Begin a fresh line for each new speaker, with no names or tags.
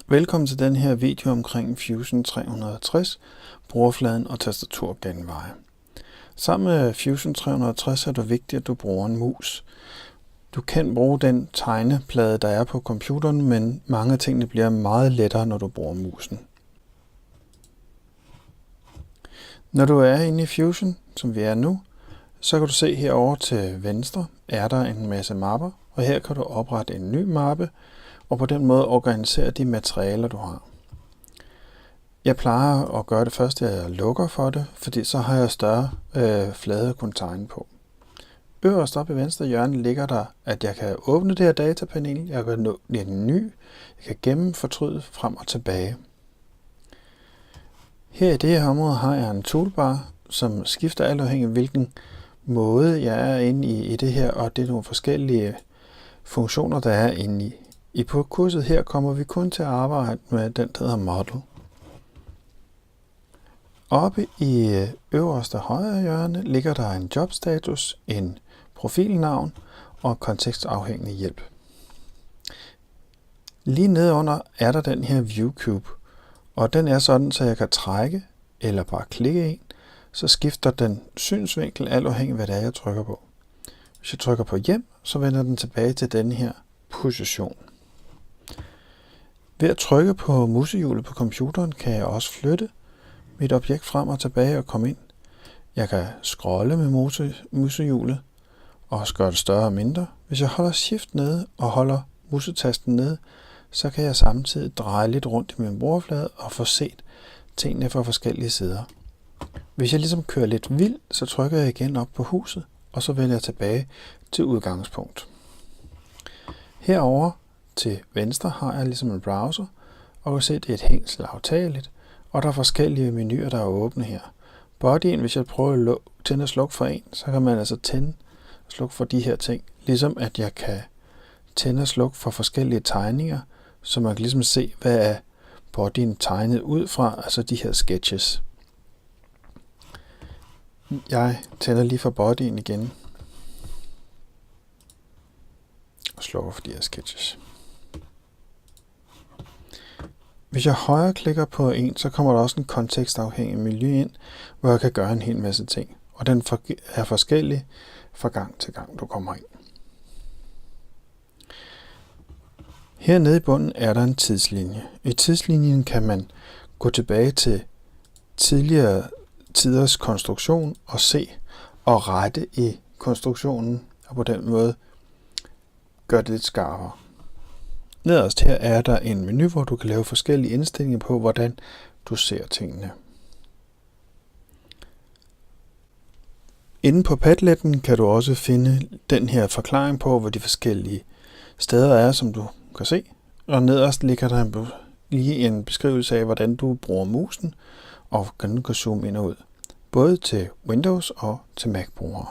Velkommen til den her video omkring Fusion 360, brugerfladen og tastaturgenveje. Sammen med Fusion 360 er det vigtigt, at du bruger en mus. Du kan bruge den tegneplade, der er på computeren, men mange af tingene bliver meget lettere, når du bruger musen. Når du er inde i Fusion, som vi er nu, så kan du se herovre til venstre, er der en masse mapper, og her kan du oprette en ny mappe, og på den måde organisere de materialer, du har. Jeg plejer at gøre det først, at jeg lukker for det, fordi så har jeg større flade at kunne tegne på. Øverst oppe i venstre hjørne ligger der, at jeg kan åbne det her datapanel, jeg kan nå en ny, jeg kan gemme, fortryde, frem og tilbage. Her i det her område har jeg en toolbar, som skifter alt afhængig af hvilken måde jeg er inde i det her, og det er nogle forskellige funktioner, der er inde i. På kurset her kommer vi kun til at arbejde med den, der hedder Model. Oppe i øverste højre hjørne ligger der en jobstatus, en profilnavn og kontekstafhængig hjælp. Lige nedenunder er der den her View Cube, og den er sådan, så jeg kan trække eller bare klikke en, så skifter den synsvinkel alt afhængig af hvad det er, jeg trykker på. Hvis jeg trykker på hjem, så vender den tilbage til den her position. Ved at trykke på musehjulet på computeren kan jeg også flytte mit objekt frem og tilbage og komme ind. Jeg kan scrolle med musehjulet og også gøre det større og mindre. Hvis jeg holder Shift nede og holder musetasten nede, så kan jeg samtidig dreje lidt rundt i min brugerflade og få set tingene fra forskellige sider. Hvis jeg ligesom kører lidt vild, så trykker jeg igen op på huset, og så vender jeg tilbage til udgangspunkt. Herover til venstre har jeg ligesom en browser, og kan se, at det er et hængsel aftageligt, og der er forskellige menuer, der er åbne her. Bodyen, hvis jeg prøver at tænde og slukke for en, så kan man altså tænde og slukke for de her ting. Ligesom at jeg kan tænde og slukke for forskellige tegninger, så man kan ligesom se, hvad er bodyen tegnet ud fra, altså de her sketches. Jeg tænder lige for bodyen igen og slukker for de her sketches. Hvis jeg højre klikker på en, så kommer der også en kontekstafhængig menu ind, hvor jeg kan gøre en hel masse ting. Og den er forskellig fra gang til gang, du kommer ind. Hernede i bunden er der en tidslinje. I tidslinjen kan man gå tilbage til tidligere tiders konstruktion og se og rette i konstruktionen, og på den måde gøre det lidt skarpere. Nederst her er der en menu, hvor du kan lave forskellige indstillinger på, hvordan du ser tingene. Inde på Padletten kan du også finde den her forklaring på, hvor de forskellige steder er, som du kan se. Og nederst ligger der lige en beskrivelse af, hvordan du bruger musen, og hvordan du kan zoome ind og ud. Både til Windows og til Mac-brugere.